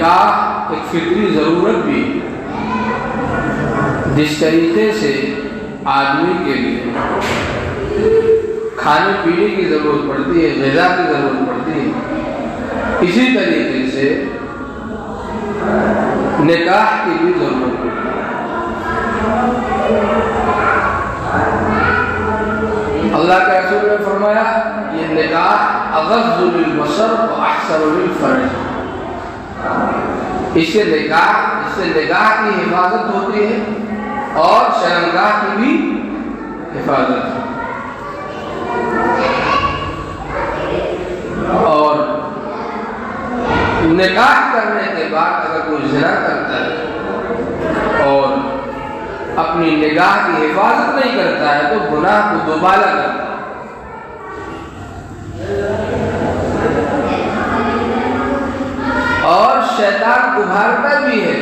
نکاح ایک فطری ضرورت بھی ہے۔ جس طریقے سے آدمی کے لیے کھانے پینے کی ضرورت پڑتی ہے، غذا کی ضرورت پڑتی ہے، اسی طریقے سے نکاح کی بھی ضرورت پڑتی ہے۔ اللہ کے رسول نے فرمایا یہ نکاح اغض للبصر و احسن للفرج، اس سے نگاہ کی حفاظت ہوتی ہے اور شرمگاہ کی بھی حفاظت ہے۔ اور نکاح کرنے کے بعد اگر کوئی زنا کرتا ہے اور اپنی نگاہ کی حفاظت نہیں کرتا ہے تو گناہ کو دوبالا کرتا ہے۔ اور شیطان ابھارتا بھی ہے،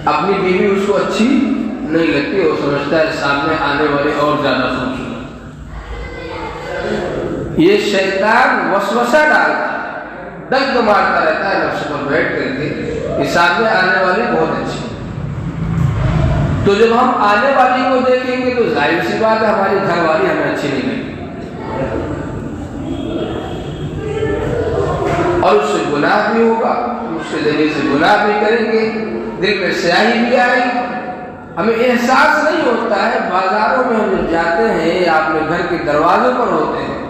اپنی بیوی اس کو اچھی نہیں لگتی، وہ سمجھتا ہے سامنے آنے والے اور زیادہ خوبصورت۔ یہ شیطان وسوسہ ڈالتا ہے، دگ مارتا رہتا ہے نفس پر بیٹھ کر کے کہ سامنے آنے والی بہت اچھی۔ تو جب ہم آنے والی کو دیکھیں گے تو ظاہر سی بات ہے ہماری گھر والی ہمیں اچھی نہیں لگی، اور اس سے گناہ بھی ہوگا، اس کے ذریعے سے گناہ بھی کریں گے، دل میں سیاہی بھی آئے گی۔ ہمیں احساس نہیں ہوتا ہے، بازاروں میں ہم جاتے ہیں یا اپنے گھر کے دروازوں پر ہوتے ہیں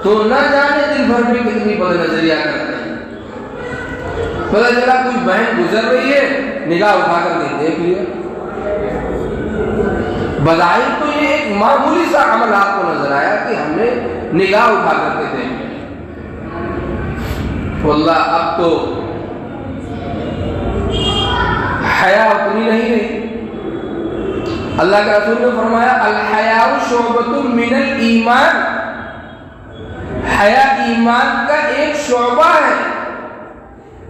تو نہ جانے دن بھر بھی کتنی بد نظریہ کرتے ہیں۔ پتہ چلا کوئی بہن گزر رہی ہے، نگاہ اٹھا کر کے دیکھ لیا، بظاہر تو یہ ایک معمولی سا عمل آپ کو نظر آیا کہ ہم نے نگاہ اٹھا کر کے دیکھ لیا۔ واللہ اب تو حیا اتنی نہیں رہی۔ اللہ کے رسول نے فرمایا الحیاء شعبۃ من الایمان، حیا ایمان کا ایک شعبہ ہے۔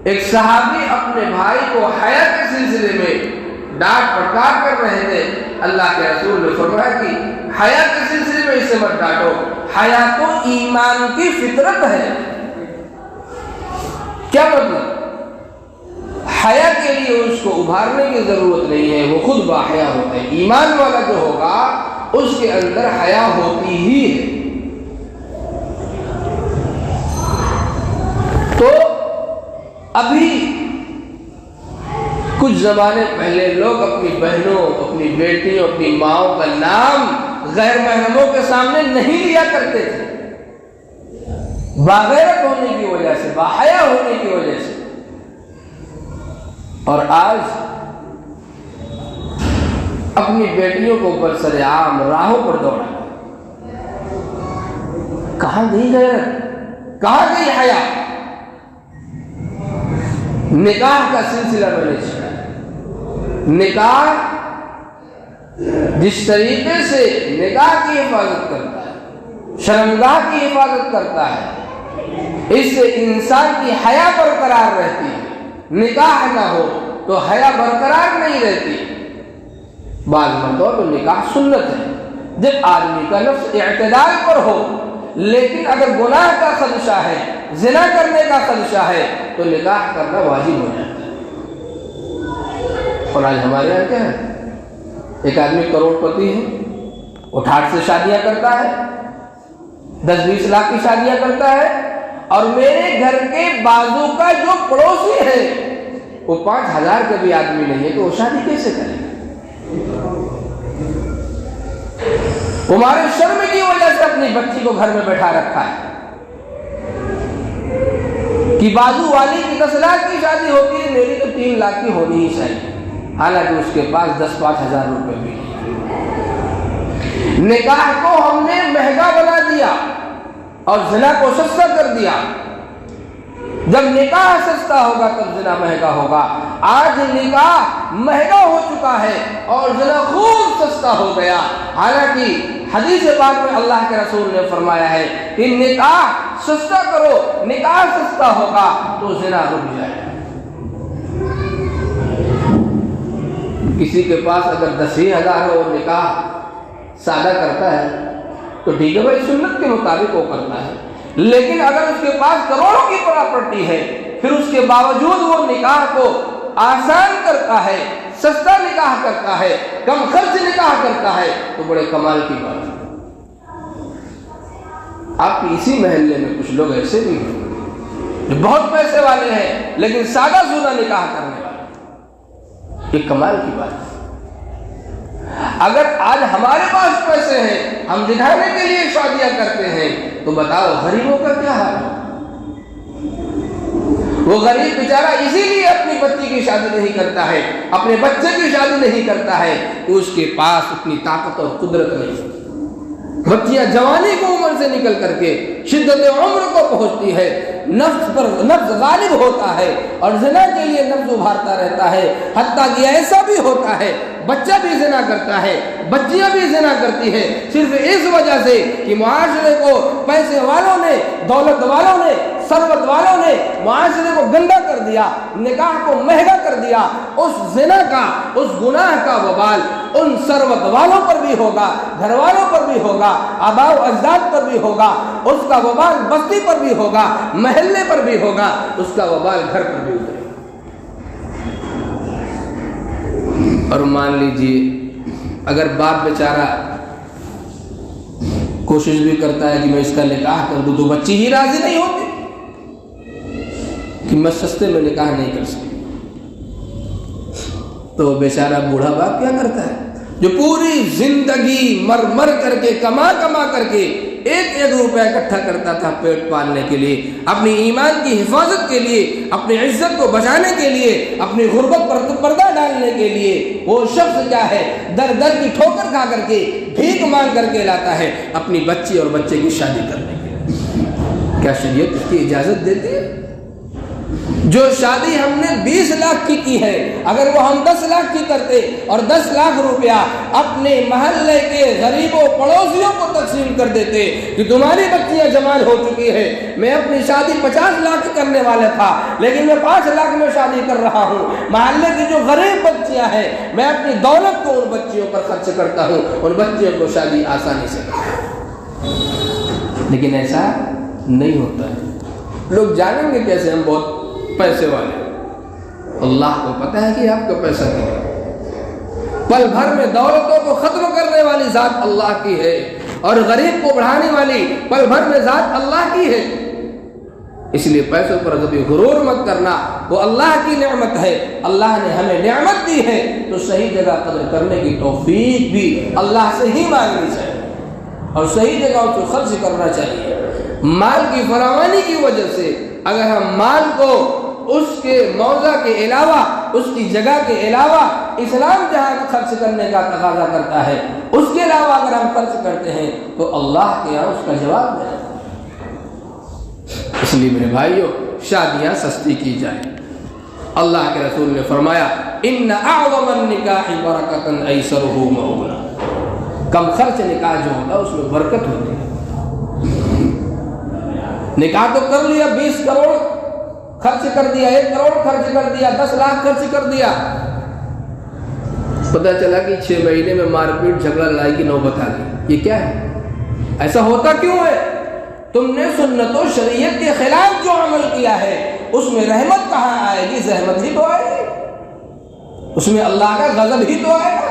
ایک صحابی اپنے بھائی کو حیا کے سلسلے میں ڈانٹ پھٹکار کر رہے تھے، اللہ کے رسول نے فرمایا کہ حیا کے سلسلے میں اسے مت ڈانٹو، حیا تو ایمان کی فطرت ہے۔ کیا مطلب؟ حیا کے لیے اس کو ابھارنے کی ضرورت نہیں ہے، وہ خود باحیا ہوتا ہے۔ ایمان والا جو ہوگا اس کے اندر حیا ہوتی ہی ہے۔ تو ابھی کچھ زمانے پہلے لوگ اپنی بہنوں، اپنی بیٹیوں، اپنی ماؤں کا نام غیر محرموں کے سامنے نہیں لیا کرتے تھے، باغیرت ہونے کی وجہ سے، باحیا ہونے کی وجہ سے۔ اور آج اپنی بیٹیوں کو برسر عام راہوں پر دوڑا، کہاں گئی غیرت، کہاں گئی حیا؟ نکاح کا سلسلہ میں نے چھڑا۔ نکاح جس طریقے سے نکاح کی حفاظت کرتا ہے، شرمگاہ کی حفاظت کرتا ہے، اس سے انسان کی حیا برقرار رہتی ہے۔ نکاح نہ ہو تو حیا برقرار نہیں رہتی۔ بعض مرتبہ تو نکاح سنت ہے جب آدمی کا نفس اعتدال پر ہو، لیکن اگر گناہ کا خدشہ ہے، زنا کرنے کا خدشہ ہے تو نکاح کرنا واجب ہو جاتا ہے۔ اور آج ہمارے یہاں کیا ہے، ایک آدمی کروڑ پتی ہے، وہ ٹھاٹ سے شادیاں کرتا ہے، 10-20 لاکھ کی شادیاں کرتا ہے، اور میرے گھر کے بازو کا جو پڑوسی ہے وہ 5,000 کا بھی آدمی نہیں ہے تو وہ شادی کیسے کرے؟ ہمارے شرم کی وجہ سے اپنی بچی کو گھر میں بیٹھا رکھا ہے کہ بازو والی کی 10 لاکھ کی شادی ہوتی ہے، میری تو 3 لاکھ کی ہونی ہی چاہیے، حالانکہ اس کے پاس 10-5 ہزار روپے بھی نہیں۔ نکاح کو ہم نے مہنگا بنا دیا اور زنا کو سستا کر دیا۔ جب نکاح سستا ہوگا تب زنا مہنگا ہوگا۔ آج نکاح مہنگا ہو چکا ہے اور زنا خوب سستا ہو گیا، حالانکہ حدیث پاک میں اللہ کے رسول نے فرمایا ہے کہ نکاح سستا کرو، نکاح سستا ہوگا تو زنا رک جائے۔ کسی کے پاس اگر 10,000 ہے اور نکاح سادہ کرتا ہے تو ٹھیک ہے بھائی، سنت کے مطابق وہ کرتا ہے، لیکن اگر اس کے پاس کروڑوں کی پراپرٹی ہے پھر اس کے باوجود وہ نکاح کو آسان کرتا ہے، سستا نکاح کرتا ہے، کم خرچ نکاح کرتا ہے، تو بڑے کمال کی بات ہے۔ آپ کی اسی محلے میں کچھ لوگ ایسے بھی ہیں جو بہت پیسے والے ہیں لیکن سادہ سودہ نکاح کرنے والے، یہ کمال کی بات ہے۔ اگر آج ہمارے پاس پیسے ہیں، ہم دکھانے کے لیے شادیاں کرتے ہیں، تو بتاؤ غریبوں کا کیا حال ہے؟ وہ غریب بیچارہ اسی لیے اپنی بچی کی شادی نہیں کرتا ہے، اپنے بچے کی شادی نہیں کرتا ہے کہ اس کے پاس اتنی طاقت اور قدرت نہیں۔ بچیاں جوانی کو عمر سے نکل کر کے شدت عمر کو پہنچتی ہے، نفس پر نفس غالب ہوتا ہے اور زنا کے لیے نفس ابھارتا رہتا ہے، حتیٰ کہ ایسا بھی ہوتا ہے بچہ بھی زنا کرتا ہے، بچیاں بھی زنا کرتی ہیں، صرف اس وجہ سے کہ معاشرے کو پیسے والوں نے، دولت والوں نے، ثروت والوں نے معاشرے کو گندا کر دیا، نکاح کو مہنگا کر دیا۔ اس زنا کا، اس گناہ کا وبال ان ثروت والوں پر بھی ہوگا، گھر والوں پر بھی ہوگا، آباء و اجداد پر بھی ہوگا، اس کا وبال بستی پر بھی ہوگا، محلے پر بھی ہوگا، اس کا وبال گھر پر بھی ہوگا۔ اور مان لیجئے اگر باپ بیچارہ کوشش بھی کرتا ہے کہ میں اس کا نکاح کر دوں، تو بچی ہی راضی نہیں ہوتی کہ میں سستے میں نکاح نہیں کر سکتی، تو بیچارہ بوڑھا باپ کیا کرتا ہے جو پوری زندگی مر مر کر کے کما کر کے ایک ایک روپیہ اکٹھا کرتا تھا پیٹ پالنے کے لیے، اپنی ایمان کی حفاظت کے لیے، اپنی عزت کو بچانے کے لیے، اپنی غربت پر پردہ ڈالنے کے لیے، وہ شخص کیا ہے در در کی ٹھوکر کھا کر کے بھیک مانگ کر کے لاتا ہے اپنی بچی اور بچے کی شادی کرنے کے لیے۔ کیا شریعت اس کی اجازت دیتی ہے؟ جو شادی ہم نے 20 لاکھ کی ہے، اگر وہ ہم 10 لاکھ کی کرتے اور 10 لاکھ روپیہ اپنے محلے کے غریبوں پڑوسیوں کو تقسیم کر دیتے کہ تمہاری بچیاں جوان ہو چکی ہے، میں اپنی شادی 50 لاکھ کرنے والا تھا لیکن میں 5 لاکھ میں شادی کر رہا ہوں، محلے کی جو غریب بچیاں ہیں میں اپنی دولت کو ان بچیوں پر خرچ کرتا ہوں، ان بچیوں کو شادی آسانی سے کرتا ہوں۔ لیکن ایسا نہیں ہوتا ہے۔ لوگ جانیں گے کیسے ہم بہت پیسے والے؟ اللہ کو پتہ ہے کہ آپ کا پیسہ کیا ہے۔ پل بھر میں دولتوں کو ختم کرنے والی ذات اللہ کی ہے اور غریب کو بڑھانے والی پل بھر میں ذات اللہ کی ہے۔ اس لیے پیسوں پر کبھی غرور مت کرنا، وہ اللہ کی نعمت ہے، اللہ نے ہمیں نعمت دی ہے تو صحیح جگہ قدر کرنے کی توفیق بھی اللہ سے ہی مانگنی چاہیے اور صحیح جگہ کو خرچ کرنا چاہیے۔ مال کی فراوانی کی وجہ سے اگر ہم مال کو اس کے موضع کے علاوہ، اس کی جگہ کے علاوہ اسلام جہاں خرچ کرنے کا تقاضا کرتا ہے اس کے علاوہ اگر ہم خرچ کرتے ہیں تو اللہ کے یہاں اس کا جواب ہے۔ اس لیے میرے بھائیوں شادیاں سستی کی جائیں۔ اللہ کے رسول نے فرمایا ان اعظم النکاح برکۃ ایسرہ مؤونہ، کم خرچ نکاح جو ہوتا ہے اس میں برکت ہوتی ہے۔ نکاح تو کر لیا، 20 کروڑ خرچ کر دیا، 1 کروڑ خرچ کر دیا، 10 لاکھ خرچ کر دیا، پتہ چلا کہ 6 مہینے میں مار پیٹ جھگڑا لڑائی کی نوبت آ گئی۔ یہ کیا ہے؟ ایسا ہوتا کیوں ہے؟ تم نے سنت و شریعت کے خلاف جو عمل کیا ہے اس میں رحمت کہاں آئے گی؟ زحمت ہی تو آئے گی، اس میں اللہ کا غضب ہی تو آئے گا۔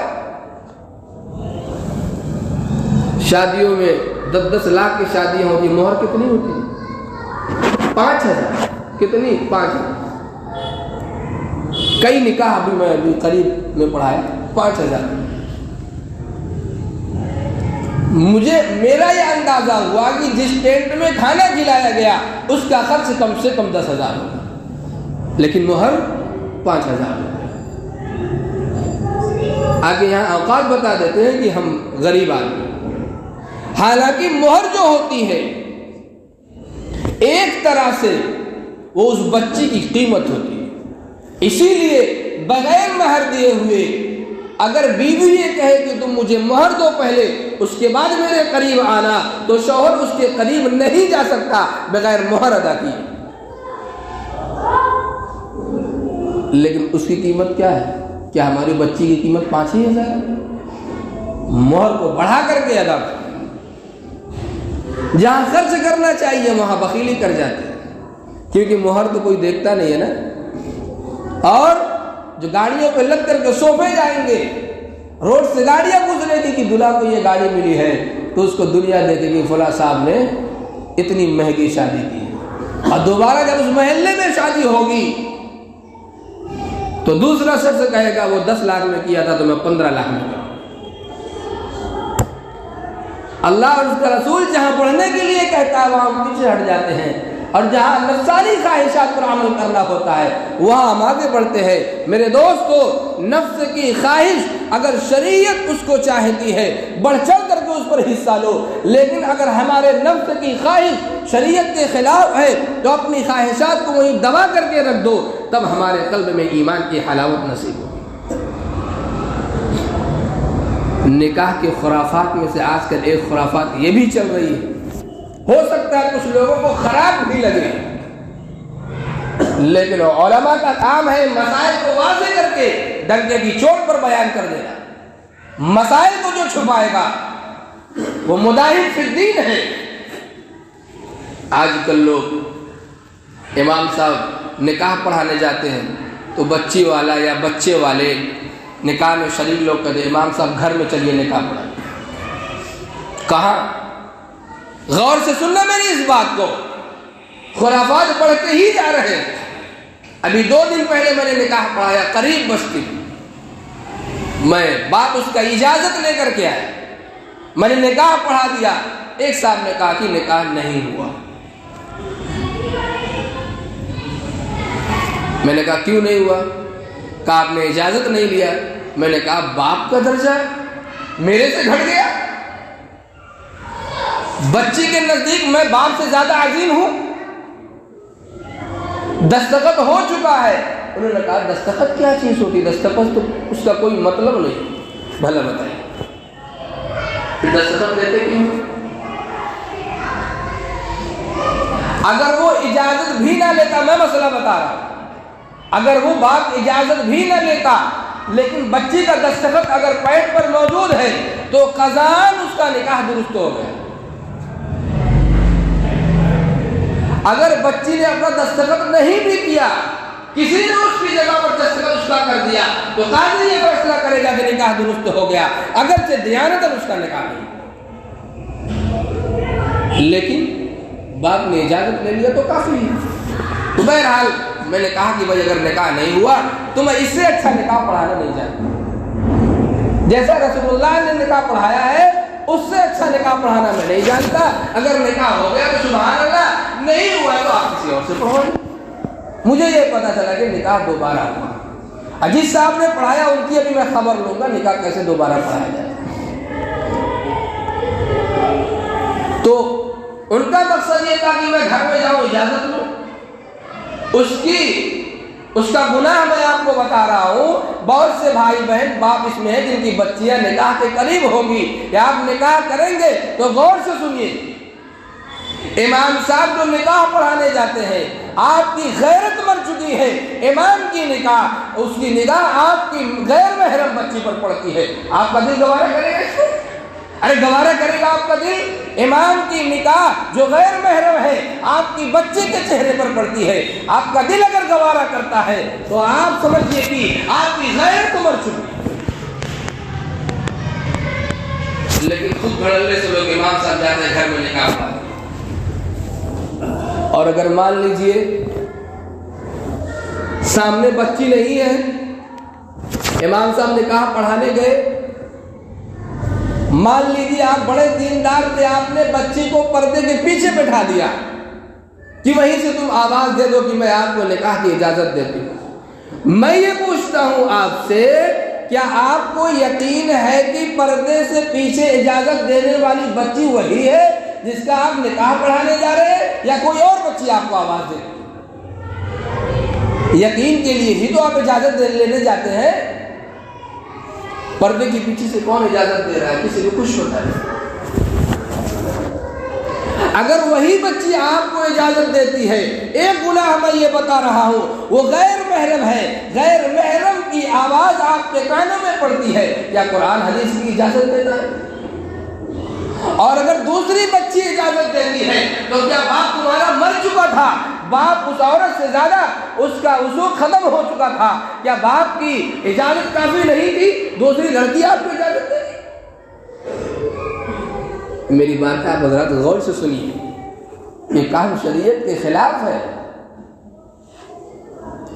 شادیوں میں 10-10 لاکھ کی شادیاں ہوتی، مہر کتنی ہوتی؟ 5,000۔ کتنی؟ 5,000۔ کئی نکاح ابھی میں قریب میں پڑھایا 5,000۔ مجھے میرا یہ اندازہ ہوا کہ جس ٹینٹ میں کھانا کھلایا گیا اس کا خرچ کم سے کم 10,000 ہوگا لیکن مہر 5,000 ہوگا۔ آگے یہاں اوقات بتا دیتے ہیں کہ ہم غریب آدمی، حالانکہ مہر جو ہوتی ہے ایک طرح سے وہ اس بچی کی قیمت ہوتی ہے، اسی لیے بغیر مہر دیے ہوئے اگر بیوی یہ کہے کہ تم مجھے مہر دو پہلے اس کے بعد میرے قریب آنا، تو شوہر اس کے قریب نہیں جا سکتا بغیر مہر ادا کیے۔ لیکن اس کی قیمت کیا ہے؟ کیا ہماری بچی کی قیمت 5,000 ہے؟ مہر کو بڑھا کر کے ادا کر، جہاں خرچ کرنا چاہیے وہاں بخیلی کر جاتے ہیں۔ کیونکہ مہر تو کوئی دیکھتا نہیں ہے نا. اور جو گاڑیوں پہ لگ کر کے سونپے جائیں گے، روڈ سے گاڑیاں گزرے گی کہ دلہا کو یہ گاڑی ملی ہے، تو اس کو دنیا دیکھے گی فلاں صاحب نے اتنی مہنگی شادی کی. اور دوبارہ جب اس محلے میں شادی ہوگی تو دوسرا شخص کہے گا وہ 10 لاکھ میں کیا تھا تو میں 15 لاکھ میں کروں. اللہ اور اس کا رسول جہاں پڑھنے کے لیے کہتا ہے وہاں ہم پیچھے ہٹ جاتے ہیں، اور جہاں نفسانی خواہشات پر عمل کرنا ہوتا ہے وہاں ہم آگے بڑھتے ہیں. میرے دوستو، نفس کی خواہش اگر شریعت اس کو چاہتی ہے بڑھ چڑھ کر کے اس پر حصہ لو، لیکن اگر ہمارے نفس کی خواہش شریعت کے خلاف ہے تو اپنی خواہشات کو وہیں دبا کر کے رکھ دو، تب ہمارے قلب میں ایمان کی حلاوت نصیب ہوگی. نکاح کے خرافات میں سے آج کل ایک خرافات یہ بھی چل رہی ہے، ہو سکتا ہے کچھ لوگوں کو خراب بھی لگے، لیکن علماء کا کام ہے مسائل کو واضح کر کے ڈنکے کی چوٹ پر بیان کر دینا. مسائل کو جو چھپائے گا وہ مداہن فی الدین ہے. آج کل لوگ امام صاحب نکاح پڑھانے جاتے ہیں تو بچی والا یا بچے والے نکاح میں شریک لوگ کہتے ہیں امام صاحب گھر میں چلیے نکاح پڑھائیں. کہاں؟ غور سے سننا میری اس بات کو، خرافات پڑھتے ہی جا رہے ہیں. ابھی 2 دن پہلے میں نے نکاح پڑھایا قریب بستی، میں باپ اس کا اجازت لے کر کے آیا، میں نے نکاح پڑھا دیا. ایک صاحب نے کہا کہ نکاح نہیں ہوا. میں نے کہا کیوں نہیں ہوا؟ کہا آپ نے اجازت نہیں لیا. میں نے کہا باپ کا درجہ میرے سے گھٹ گیا، بچی کے نزدیک میں باپ سے زیادہ عظیم ہوں. دستخط ہو چکا ہے. انہوں نے کہا دستخط کیا چیز ہوتی؟ دستخط تو اس کا کوئی مطلب نہیں. بھلا بتائیے دستخط دیتے کیوں؟ اگر وہ اجازت بھی نہ لیتا، میں مسئلہ بتا رہا ہوں، اگر وہ باپ اجازت بھی نہ لیتا لیکن بچی کا دستخط اگر پیٹ پر موجود ہے تو قضاً اس کا نکاح درست ہو گیا. اگر بچی نے اپنا دستخط نہیں بھی کیا، کسی نے اس کی جگہ پر دستخط اس کا کر دیا، تو قاضی یہ فیصلہ کرے گا کہ نکاح درست ہو گیا، اگرچہ دیانتاً اس کا نکاح نہیں. لیکن باپ نے اجازت لے لیا تو کافی ہے. تو بہرحال میں نے کہا کہ بھائی اگر نکاح نہیں ہوا تو میں اس سے اچھا نکاح پڑھانا نہیں جانتا. جیسا رسول اللہ نے نکاح پڑھایا ہے اس سے اچھا نکاح پڑھانا میں نہیں جانتا. اگر نکاح ہو گیا تو سبحان اللہ، نہیں ہوا تو آپ کسی اور سے پڑھائیں. مجھے یہ پتا چلا کہ نکاح دوبارہ ہوا. جس صاحب نے پڑھایا ان کی ابھی میں خبر لوں گا نکاح کیسے دوبارہ پڑھایا جائے. تو ان کا مقصد یہ تھا کہ میں گھر میں جاؤں اجازت لوں. اس کا گناہ میں آپ کو بتا رہا ہوں. بہت سے بھائی بہن باپ اس میں ہیں جن کی بچیاں نکاح کے قریب ہوگی کہ آپ نکاح کریں گے تو غور سے سنیے. امام صاحب جو نکاح پڑھانے جاتے ہیں، آپ کی غیرت مر چکی ہے. امام کی نکاح، اس کی نگاہ آپ کی غیر محرم بچی پر پڑتی ہے. آپ کا دل گوارا کرے گا اس کو؟ ارے گوارا کرے گا آپ کا دل؟ امام کی نکاح جو غیر محرم ہے آپ کی بچے کے چہرے پر پڑتی ہے. آپ کا دل اگر گوارا کرتا ہے تو آپ سمجھیے کہ آپ کی غیرت مر چکی. لیکن خود بھڑلنے سے لوگ امام صاحب جاتے ہیں گھر میں نکاح پڑھاتے. اور اگر مان لیجئے سامنے بچی نہیں ہے، امام صاحب نکاح پڑھانے گئے، مان لیجیے آپ بڑے دیندار تھے، آپ نے بچی کو پردے کے پیچھے بٹھا دیا کہ وہیں سے تم آواز دے دو کہ میں آپ کو نکاح کی اجازت دیتی ہوں. میں یہ پوچھتا ہوں آپ سے، کیا آپ کو یقین ہے کہ پردے سے پیچھے اجازت دینے والی بچی وہی ہے جس کا آپ نکاح پڑھانے جا رہے ہیں، یا کوئی اور بچی آپ کو آواز دے؟ یقین کے لیے ہی تو آپ اجازت لینے جاتے ہیں. پردے کے پیچھے سے کون اجازت دے رہا ہے؟ کسی کو کچھ ہوتا ہے. اگر وہی بچی آپ کو اجازت دیتی ہے، ایک گناہ میں یہ بتا رہا ہوں، وہ غیر محرم ہے، غیر محرم کی آواز آپ کے کانوں میں پڑتی ہے، کیا قرآن حدیث کی اجازت دیتا ہے؟ اور اگر دوسری بچی اجازت دیتی ہے تو کیا باپ تمہارا مر چکا تھا، باپ اس عورت سے زیادہ اس کا وصول ختم ہو چکا تھا، کیا باپ کی اجازت کافی نہیں تھی؟ دوسری لڑکی آپ کو اجازت دے دی؟ میری بات آپ حضرات غور سے سنیے، یہ کام شریعت کے خلاف ہے،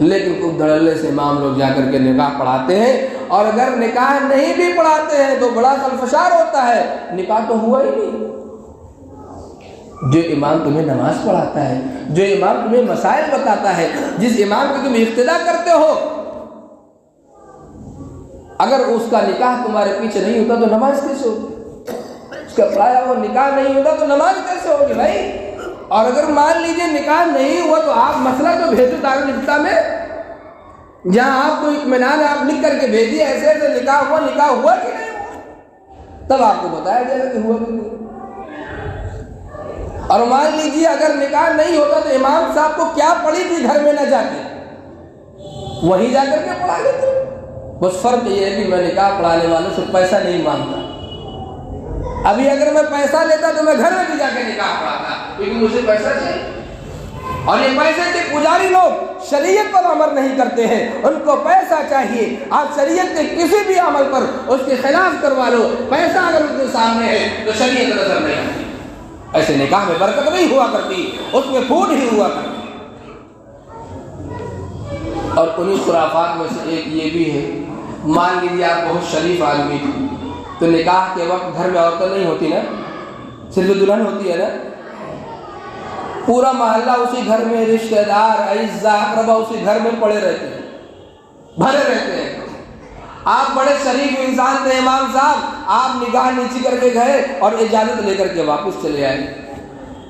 لیکن کچھ دھڑلے سے امام لوگ جا کر کے نکاح پڑھاتے ہیں، اور اگر نکاح نہیں بھی پڑھاتے ہیں تو بڑا خلفشار ہوتا ہے، نکاح تو ہوا ہی نہیں۔ جو امام تمہیں نماز پڑھاتا ہے، جو امام تمہیں مسائل بتاتا ہے، جس امام کی تم اقتدا کرتے ہو، اگر اس کا نکاح تمہارے پیچھے نہیں ہوتا تو نماز کیسے ہوگی؟ اس کا پڑھایا ہوا نکاح نہیں ہوتا تو نماز کیسے ہوگی بھائی؟ اور اگر مان لیجئے نکاح نہیں ہوا تو آپ مسئلہ تو بھیجو دارالفتہ میں، جہاں آپ کو اطمینان آپ لکھ کر کے بھیجیے ایسے ایسے نکاح ہوا کہ نہیں ہوا، تب آپ کو بتایا جائے گا کہ ہوا کہ نہیں۔ اور مان لیجیے اگر نکاح نہیں ہوتا تو امام صاحب کو کیا پڑی تھی گھر میں نہ جا کے، وہیں جا کر کے پڑھا لیتے۔ بس فرق یہ ہے کہ میں نکاح پڑھانے والوں سے پیسہ نہیں مانگتا، ابھی اگر میں پیسہ لیتا تو میں گھر میں بھی جا کے نکاح پڑھاتا، کیونکہ مجھے پیسہ چاہیے۔ اور یہ پیسے کے پجاری لوگ شریعت پر عمل نہیں کرتے ہیں، ان کو پیسہ چاہیے۔ آپ شریعت کے کسی بھی عمل پر اس کے خلاف کروا لو، پیسہ اگر ان کے سامنے ہے تو شریعت نظر نہیں آتی۔ ایسے نکاح میں برکت نہیں ہوا کرتی، اس میں پھول ہی ہوا کرتی۔ اور انہی خرافات میں سے ایک یہ بھی ہے، مان لیجیے آپ بہت شریف آدمی تھے تو نکاح کے وقت گھر میں عورتیں نہیں ہوتی نا، صرف دلہن ہوتی ہے نا، پورا محلہ اسی گھر میں، رشتہ دار اعزاء اقربا اسی گھر میں پڑے رہتے ہیں، بھرے رہتے ہیں۔ آپ بڑے شریف انسان تھے امام صاحب، آپ نگاہ نیچی کر کے گئے اور اجازت لے کر کے واپس چلے آئے،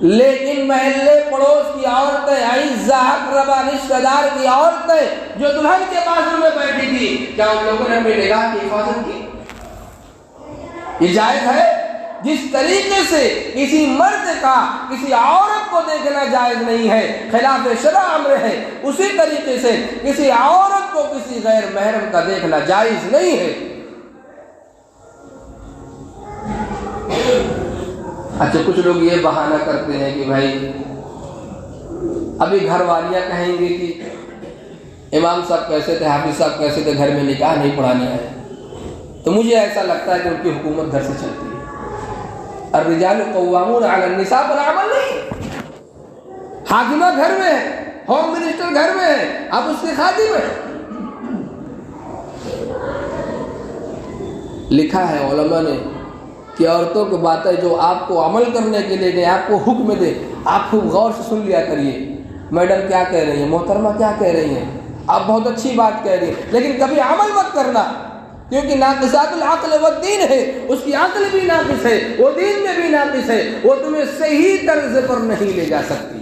لیکن محلے پڑوس کی عورتیں، اعزاء اقربا رشتہ دار کی عورتیں جو دلہن کے بازو میں بیٹھی تھی، کیا ان لوگوں نے اپنی نگاہ کی حفاظت کی؟ یہ جائز ہے؟ جس طریقے سے کسی مرد کا کسی عورت کو دیکھنا جائز نہیں ہے، خلاف شرع امر ہے، اسی طریقے سے کسی عورت کو کسی غیر محرم کا دیکھنا جائز نہیں ہے۔ اچھا کچھ لوگ یہ بہانہ کرتے ہیں کہ بھائی ابھی گھر والیاں کہیں گے کہ امام صاحب کیسے تھے، حافظ صاحب کیسے تھے، گھر میں نکاح نہیں پڑھانے آئے، تو مجھے ایسا لگتا ہے کہ ان کی حکومت گھر سے چلتی ہے۔ الرجال قوامون علی النساء پر عمل نہیں، حاکمہ گھر میں ہے، ہوم منسٹر گھر میں ہے، اب اس کے خادم ہیں۔ لکھا ہے علماء نے کہ عورتوں کی باتیں جو آپ کو عمل کرنے کے لیے دیں، آپ کو حکم دے، آپ خوب غور سے سن لیا کریے، میڈم کیا کہہ رہی ہیں، محترمہ کیا کہہ رہی ہیں، آپ بہت اچھی بات کہہ رہی ہیں، لیکن کبھی عمل مت کرنا، کیونکہ ناقصات العقل والدین ہے، اس کی عقل بھی ناقص ہے، وہ دین میں بھی ناقص ہے، وہ تمہیں صحیح طرز پر نہیں لے جا سکتی،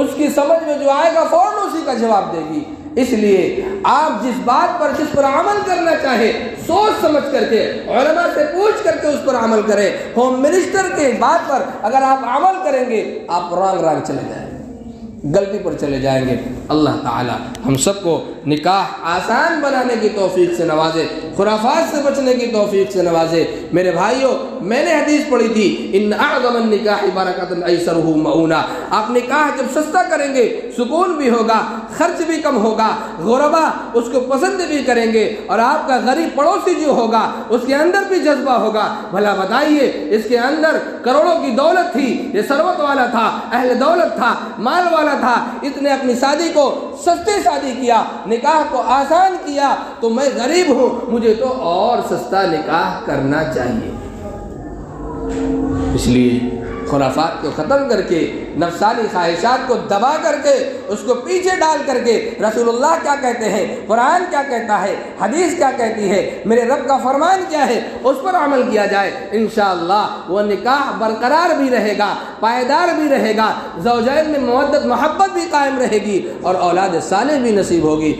اس کی سمجھ میں جو آئے گا فوراً اسی کا جواب دے گی۔ اس لیے آپ جس بات پر جس پر عمل کرنا چاہے سوچ سمجھ کر کے علماء سے پوچھ کر کے اس پر عمل کریں۔ ہوم منسٹر کے بات پر اگر آپ عمل کریں گے آپ رانگ چلے جائیں گے، غلطی پر چلے جائیں گے۔ اللہ تعالی ہم سب کو نکاح آسان بنانے کی توفیق سے نوازے، خرافات سے بچنے کی توفیق سے نوازے۔ میرے بھائیوں، میں نے حدیث پڑھی تھی، ان اعظم النکاح برکۃ ایسرہ مؤونہ، آپ نکاح جب سستا کریں گے سکون بھی ہوگا، خرچ بھی کم ہوگا، غربا اس کو پسند بھی کریں گے، اور آپ کا غریب پڑوسی جو ہوگا اس کے اندر بھی جذبہ ہوگا۔ بھلا بتائیے، اس کے اندر کروڑوں کی دولت تھی، یہ ثروت والا تھا، اہل دولت تھا، مال والا تھا، اس نے اپنی شادی کو سستی شادی کیا، نکاح کو آسان کیا، تو میں غریب ہوں، مجھے تو اور سستا نکاح کرنا چاہیے۔ اس لیے خرافات کو ختم کر کے، نفسانی خواہشات کو دبا کر کے، اس کو پیچھے ڈال کر کے، رسول اللہ کیا کہتے ہیں، قرآن کیا کہتا ہے، حدیث کیا کہتی ہے، میرے رب کا فرمان کیا ہے، اس پر عمل کیا جائے، انشاءاللہ وہ نکاح برقرار بھی رہے گا، پائیدار بھی رہے گا، زوجین میں مودت محبت بھی قائم رہے گی، اور اولاد صالح بھی نصیب ہوگی۔